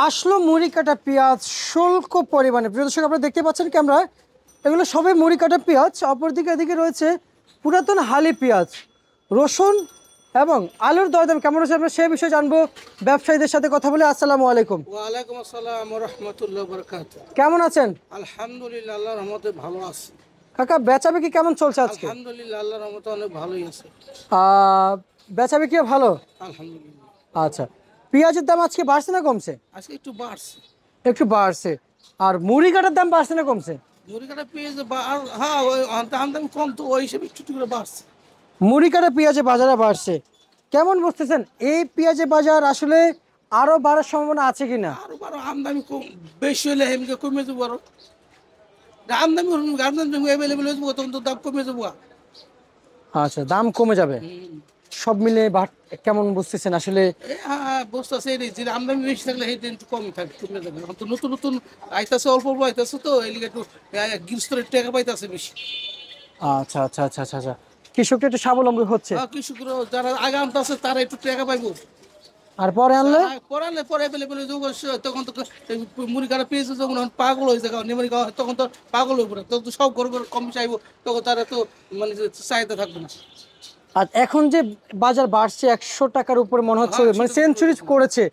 আসলো মুড়ি কাটা পেঁয়াজ শুল্ক পরিমাণে। প্রিয় দর্শক, আপনারা দেখতে পাচ্ছেন ক্যামেরা, এগুলো সবই মুড়ি কাটা পেঁয়াজ। অপরদিকে এদিকে রয়েছে পুরাতন হালি পেঁয়াজ, রসুন এবং আলুর দরদাম কেমন হচ্ছে আমরা সেই বিষয়ে জানবো ব্যবসায়ীদের সাথে কথা বলে। আসসালামু আলাইকুম। ওয়ালাইকুম আসসালাম ওয়া রাহমাতুল্লাহি ওয়া বারাকাতুহু। কেমন আছেন? আলহামদুলিল্লাহ, আল্লাহর রহমতে ভালো আছি। কাকা, বেচাবিকি কেমন চলছে আজকে? আলহামদুলিল্লাহ, আল্লাহর রহমতে অনেক ভালোই আছে। বেচাবিকিও ভালো? আলহামদুলিল্লাহ। আচ্ছা, পেঁয়াজের দাম আজকে বাড়ছে না কমছে? আজকে একটু বাড়ছে। একটু বাড়ছে। আর মুড়ি কাটার দাম বাড়ছে না কমছে? মুড়ি কাটা পেঁয়াজ হ্যাঁ, ওই দাম কম, তো ওই হিসেবে একটু একটু করে বাড়ছে। মুড়ি কাটা পেঁয়াজের বাজারে বাড়ছে, কেমন বুঝতেছেন এই পেঁয়াজের বাজার আসলে আরো বাড়ার সম্ভাবনা আছে কিনা? আরো বারো আমদানি কম বেশি হলে এমনি কমে যাবো। আরো আমদানি অ্যাভেলেবেল হয়ে যাবো, তখন তো দাম কমে যাবো। আচ্ছা, দাম কমে যাবে। সব মিলে কেমন বুঝতেছেন আসলে? হ্যাঁ, বুঝতেছে যে আমদানি বেশি থাকলে সেই দিন একটু কমই থাকে, কমে যাবে। এখন তো নতুন নতুন আইতাছে, অল্প অল্প আইতাছে, তো এই লিগে একটু গৃহস্থের টাকা পাইতাছে বেশি। আচ্ছা আচ্ছা আচ্ছা আচ্ছা আচ্ছা, কৃষকটা একটু স্বাবলম্বী হচ্ছে। কৃষকরা যারা আগে আনতেছে তারা একটু টাকা পাইবো। আর পরে আনলে পড়ালে পরে অ্যাভেলেবেল যোগ, তখন তো মুড়ি কাটা পেয়েছে, যখন পাগল হয়েছে, নিমারি খাওয়া তখন তো পাগল হয়ে পড়ে, তখন তো সব ঘর ঘর কম চাইবো, তখন তারা তো মানে চাহিদা থাকবে না। আর এখন যে বাজার বাড়ছে 100 টাকার উপরে মনে হচ্ছে, মানে সেঞ্চুরি করেছে,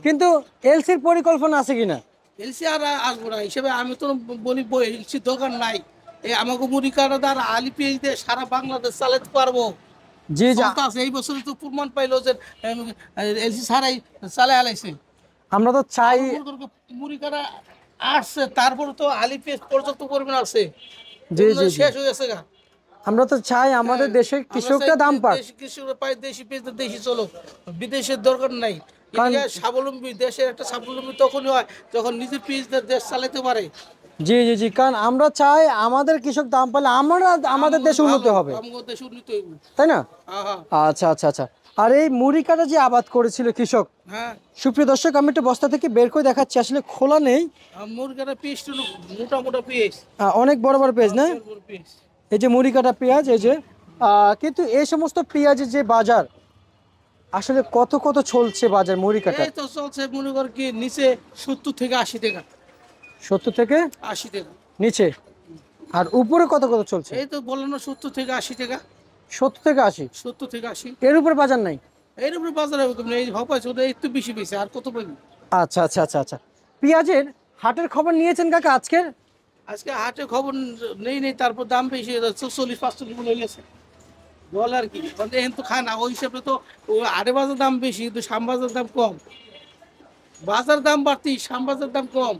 কিন্তু এলসির পরিকল্পনা আছে কিনা? এলসি আর আসবো না হিসেবে আমি তো বলি এলসির দোকান নাই। এই আমাকে মুড়ি কাটা দ্বারা আলি পেঁয়াজ দিয়ে সারা বাংলাদেশ চালাতে পারবো। জি জি, এই বছর তো প্রমাণ পাইলো যে এলসি ছাড়াই চালাই আলাইছে। আমরা তো চাই। মুড়ি কাটা আসছে, তারপরে তো আলি পেঁয়াজ পর্যাপ্ত পরিমাণ আছে, জি জি, শেষ হয়ে গেছে গা। আমরা তো চাই আমাদের দেশের কৃষকরা দাম পাক। কৃষকরা পায় দেশি পেঁয়াজ, দেশি চলো, বিদেশের দরকার নাই। স্বাবলম্বী, দেশের একটা স্বাবলম্বী তখনই হয় যখন নিজের পেঁয়াজ দেশ চালাতে পারে। জি জি জি, কারণ আমরা চাই আমাদের কৃষক দাম পেলে আমরা আমাদের দেশ উন্নত হবে, তাই না? আচ্ছা আচ্ছা আচ্ছা। আর এই মুড়ি কাটা যে আবাদ করেছিল কৃষক, হ্যাঁ সুপ্রিয় দর্শক, আমি একটু বস্তা থেকে বের করে দেখাচ্ছি, আসলে খোলা নেই। মুড়ি কাটা পেঁয়াজ মোটা মোটা পেঁয়াজ, অনেক বড় বড় পেঁয়াজ না? এই যে মুড়ি কাটা পেঁয়াজ, এই যে কিন্তু এই সমস্ত পেঁয়াজের যে বাজার আসলে কত কত চলছে বাজার মুড়ি কাটা? এই তো চলছে মনে কর কি নিচে 70 থেকে 80 টাকা। 70 থেকে 80 টাকা নিচে। আর উপরে কত কত চলছে? এই তো বললাম না, 70 থেকে 80 টাকা। 70 থেকে 80? 70 থেকে 80, এর উপরে বাজার নাই? এর উপরে বাজারে এই হপাইছে ওটা একটু বেশি পেয়েছে, আর কত পাইবি। আচ্ছা আচ্ছা আচ্ছা আচ্ছা। পেঁয়াজের হাটের খবর নিয়েছেন কাকা আজকের? আজকে হাটে খবর নেই, তারপর দাম বেশি 40-45 হয়ে গেছে। বল আর কি, এখন তো খায় না ওই হিসাবে, তো আড়ে বাজার দাম বেশি, কিন্তু শ্যামবাজার দাম কম। বাজার দাম বাড়তি, শ্যামবাজার দাম কম।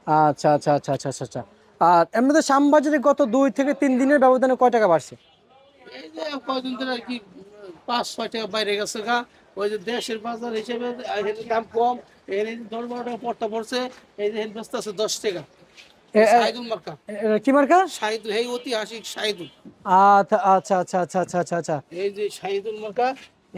আচ্ছা আচ্ছা আচ্ছা আচ্ছা আচ্ছা আচ্ছা। আর এমনিতে শ্যামবাজারে গত 2 থেকে 3 দিনের ব্যবধানে কয় টাকা বাড়ছে? এই যে কয়দিন ধরে আর কি 5-6 টাকা বাইরে গেছে গা। ওই যে দেশের বাজার হিসেবে দাম কম, এর 10-12 টাকা পড়তা পড়ছে। এই যে ব্যস্ত আছে 10 টাকা। শাহিদুল মার্কা। কি মার্কা? শাহিদুল, এই ঐতিহাসিক শাহিদুল। আচ্ছা আচ্ছা আচ্ছা আচ্ছা আচ্ছা আচ্ছা আচ্ছা। এই যে শাহিদুল মার্কা,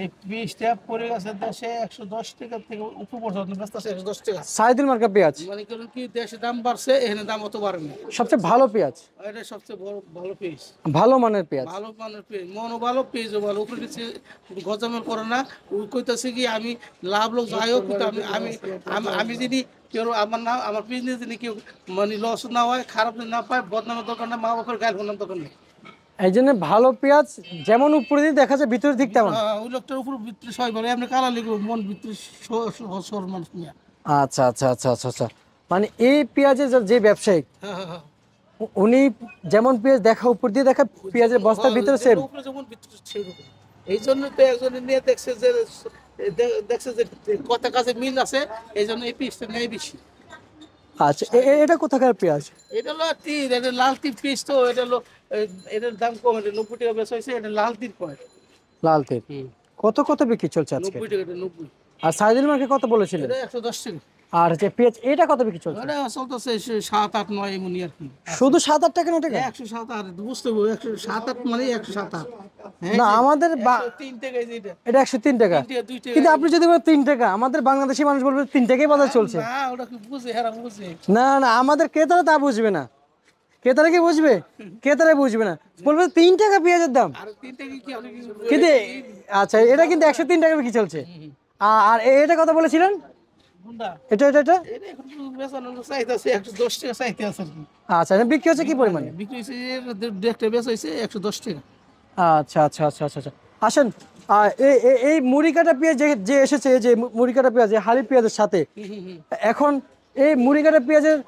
এই 20 টাকা পড়ে গেছে দেশে, 110 টাকা থেকে উপর পর্যন্ত ব্যস্ত আছে 110 টাকা। সাইদুল মার্কা পেঁয়াজ মানে কারণ কি দেশে দাম বাড়ছে, এখানে দাম অত বাড়েনি। সবচেয়ে ভালো পেঁয়াজ, এটা সবচেয়ে বড় ভালো পেঁয়াজ, ভালো মানের পেঁয়াজ। ভালো মানের পেঁয়াজ, মনও ভালো, পেঁয়াজও ভালো। উপরে নিচে গজামের করে না। ওই কইতাছে কি আমি লাভ লোক যাই হোক, কিন্তু আমি আমি আমি যদি কেউ আমার না, আমার বিজনেস যদি কেউ মানে লস না হয়, খারাপ না পায়, বদনামের দরকার না, মা বাপের গায়ের ফোনার দরকার নেই। এই জন্য ভালো পেঁয়াজ যেমন উপরে দিয়ে দেখা যায় ভিতরে দিক তেমন। ওই লোকটার উপর ভিতরে সবাই বলে এমনি কালা লিখবো, মন ভিতরে সর মানুষ নিয়ে। আচ্ছা আচ্ছা আচ্ছা আচ্ছা আচ্ছা। মানে এই পেঁয়াজের যে ব্যবসায়িক, হ্যাঁ হ্যাঁ হ্যাঁ, উনি যেমন পেঁয়াজ দেখা উপর দিয়ে দেখা পেঁয়াজের বস্তার ভিতরে সেম। এই জন্য তো একজনের নিয়ে দেখছে যে কথা কাজে মিল আছে, এই জন্য এই পিসটা নেই বেশি। আচ্ছা, এটা কোথাকার পেঁয়াজ? এটা হলো তীর, এটা লাল তীর পিস, তো এটা হলো এটার দাম কম, এটা 90 টাকা বেচা হয়েছে। এটা লাল তীর কয়, লাল তেল কত কত বিক্রি চলছে আজকে? 90 টাকা, এটা 90। আর সাইদুল মার্কে কত বলেছিলেন? এটা 110 টাকা। আর যে পেঁয়াজ এটা কত বিক্রি চলছে? এটা চলতেছে 7-8-9 এমনি আর কি। শুধু 7-8 টাকা না টাকা? 107-8 বুঝতে হবে, 107-8 মানে 107-8। না, আমাদের 3 টাকা এটা। এটা 103 টাকা। 2 টাকা। কিন্তু আপনি যদি বলেন 3 টাকা, আমাদের বাংলাদেশি মানুষ বলবে 3 টাকাই বাজার চলছে। না, ওটা কি বুঝে, হেরা বুঝে। না না, আমাদের ক্রেতারা তা বুঝবে না। ক্রেতারা কি বুঝবে? ক্রেতারা বুঝবে না, বলবে 3 টাকা পেঁয়াজের দাম। আর 3 টাকা কি আপনি কিন্তু আচ্ছা, এটা কিন্তু 103 টাকা বিক্রি চলছে। আর এটা কত বলেছিলেন? গুন্ডা এটা এটা এটা এটা এখন বেচানো চাইতেছে 110 টাকা চাইতে আছে আর কি। আচ্ছা, এটা বিক্রি হচ্ছে কি পরিমাণে? বিক্রি হয়েছে একটা বেচা হয়েছে 110 টাকা। আচ্ছা আচ্ছা আচ্ছা আচ্ছা আচ্ছা, আসেন। এই মুড়ি কাটা পেঁয়াজ যে যে এসেছে, এই যে মুড়ি কাটা পেঁয়াজ, এই হালি পেঁয়াজের সাথে এখন এই মুড়ি কাটা পেঁয়াজের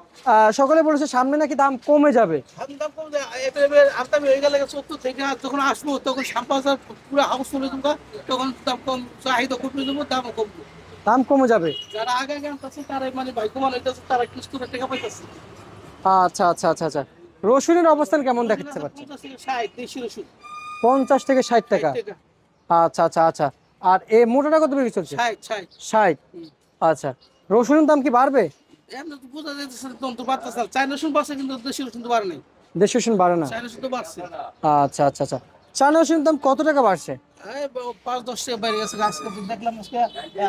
সকলে বলেছে সামনে নাকি দাম কমে যাবে। দাম কম যায়, এটা এবার আমদামি হয়ে গেলে 70 থেকে, আর যখন আসবো তখন 5,000 পুরো হাউস চলে যাবো, তখন দাম কম, চাহিদা কমে যাবো, দামও কমবে। দাম কমে যাবে। যারা আগে আগে আনতেছে তারা মানে ভাগ্যবান হইতেছে, তারা কিছু টাকা পাইতেছে। আচ্ছা আচ্ছা আচ্ছা আচ্ছা, রসুনের অবস্থান কেমন দেখাতে পারছে? 50 থেকে 60 দেশি রসুন 50 থেকে 60 টাকা। 60 টাকা। আচ্ছা আচ্ছা আচ্ছা, আর এই মোটাটা কত বিক্রি চলছে? 60 60। আচ্ছা, রসুনের দাম কি বাড়বে? এমনি তো বোঝা যাইতেছে তো বাড়তেছে না। চায়না রসুন বাড়ছে কিন্তু দেশি রসুন তো বাড়ে নাই। দেশি রসুন বাড়ে না? চায়না রসুন তো বাড়ছে। আচ্ছা আচ্ছা আচ্ছা, চায়না রসুনের দাম কত টাকা বাড়ছে? এই 5-10 টাকা বাইরে গেছে। আজকে তো দেখলাম আজকে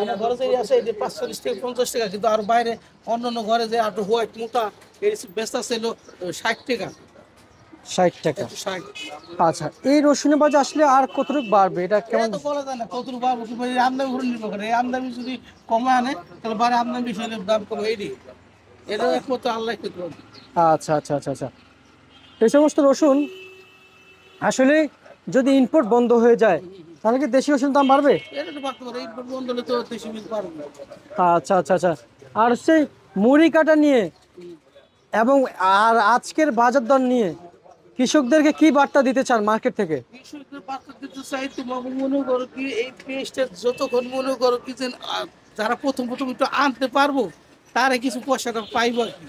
আমার ঘরে যে আছে এই যে 45 থেকে 50 টাকা, কিন্তু আর বাইরে অন্যান্য ঘরে যে একটু হোয়াইট মোটা এই বেচা ছিল 60 টাকা। 60 টাকা। 60। আচ্ছা, এই রসুনের বাজার আসলে আর কতটুকু বাড়বে এটা এটা কেমন? তো বলা যায় না কতটুকু পাবো, কিন্তু এই আমদানি উপরে নির্ভর করে। এই আমদানি যদি কমে আনে তাহলে বাইরে আমদানি বেশি হলে দাম কমে। এটা একমাত্র আল্লাহ করতে পারবে। আচ্ছা আচ্ছা আচ্ছা আচ্ছা, এই সমস্ত রসুন আসলে যদি ইম্পোর্ট বন্ধ হয়ে যায় তাহলে কি দেশি রসুন দাম বাড়বে? এটা তো বাড়তে পারে, এই বন্ধ হলে তো দেশি মিল পারবে না। আচ্ছা আচ্ছা আচ্ছা, আর সেই মুড়ি কাটা নিয়ে এবং আর আজকের বাজার দর নিয়ে কৃষকদেরকে কি বার্তা দিতে চান মার্কেট থেকে? কৃষকদের বার্তা দিতে চাই, তোমাকে মনে করো কি এই পেস্টটা যতক্ষণ মনে করো কি যে যারা প্রথম প্রথম একটু আনতে পারবো তারা কিছু পয়সাটা পাইবো আর কি।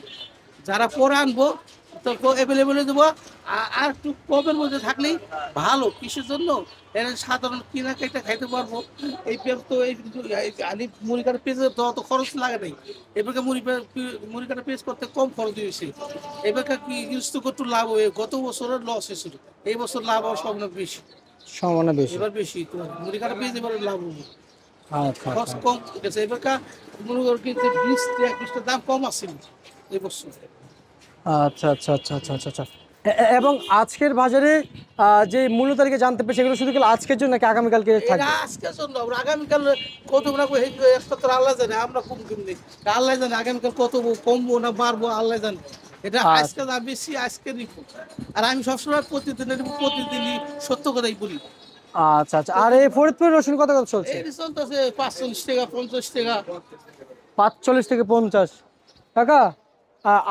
যারা পরে আনবো তো অ্যাভেলেবেল দেবো। আর একটু কমের মধ্যে থাকলেই ভালো কৃষির জন্য। এর সাধারণ কিনা কেটে খাইতে পারবো। এই পেঁয়াজ তো এই মুড়ি কাটা পেঁয়াজের তো অত খরচ লাগে নাই। এবারকে মুড়ি কাটা পেঁয়াজ করতে কম খরচ হয়েছে। এবারকে কি ইউজ তো একটু লাভ হয়ে, গত বছরের লস হয়েছিল, এই বছর লাভ হওয়ার সম্ভাবনা বেশি। সম্ভাবনা বেশি। এবার বেশি তো মুড়ি কাটা পেঁয়াজ এবার লাভ হবে, আচ্ছা খরচ আচ্ছা কম গেছে। এবারকার মনে করো কিন্তু 20-21 দাম কম আসছিল এই বছর। আচ্ছা আচ্ছা আচ্ছা আচ্ছা আচ্ছা আচ্ছা, এবং আজকের বাজারে যে মূল্য তালিকা জানতে পেরেছি সেগুলো শুধু কি আজকের জন্য নাকি আগামীকালকে এটা থাকবে? আজকের জন্য, আমরা আগামীকাল কত না একটা তো আল্লাহ জানে, আমরা কম কিনলে আল্লাহ জানে আগামীকাল কত কমবো না বাড়বো আল্লাহ জানে। এটা আজকে দাম বেশি, আজকে রিপোর্ট। আর আমি সবসময় প্রতিদিনই সত্য কথাই বলি। আচ্ছা আচ্ছা, আর এই ফরিদপুর রসুন কত কত চলছে? এই চলতেছে 45 টাকা 50 টাকা। 45 থেকে 50 টাকা।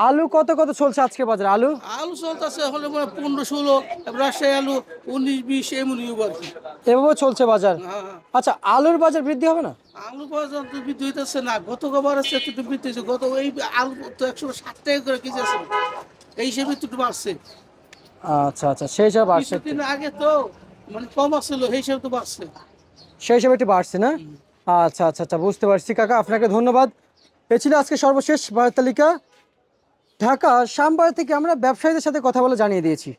আলু কত কত চলছে আজকে বাজারে? আলু আলু চলতেছে হলে 15-16, রাজশাহী আলু 19-20 এমনই আর কি। এভাবে চলছে বাজার। হ্যাঁ হ্যাঁ। আচ্ছা, আলুর বাজার বৃদ্ধি হবে না? আলু বাজার তো বৃদ্ধি হইতেছে না, গতবার আছে একটু বৃদ্ধি হয়েছে। গত এই আলু তো 160 টাকা করে কেজি আছে, এই হিসেবে একটু বাড়ছে। আচ্ছা আচ্ছা, সেই হিসাবে বাড়ছে। কিছুদিন আগে তো মানে কম আসছিল, সেই হিসেবে তো বাড়ছে। সেই হিসাবে একটু বাড়ছে না? আচ্ছা আচ্ছা আচ্ছা, বুঝতে পারছি কাকা, আপনাকে ধন্যবাদ। এ ছিল আজকে সর্বশেষ বাজার তালিকা। ঢাকা শ্যামবাজার থেকে আমরা ব্যবসায়ীদের সাথে কথা বলে জানিয়ে দিয়েছি।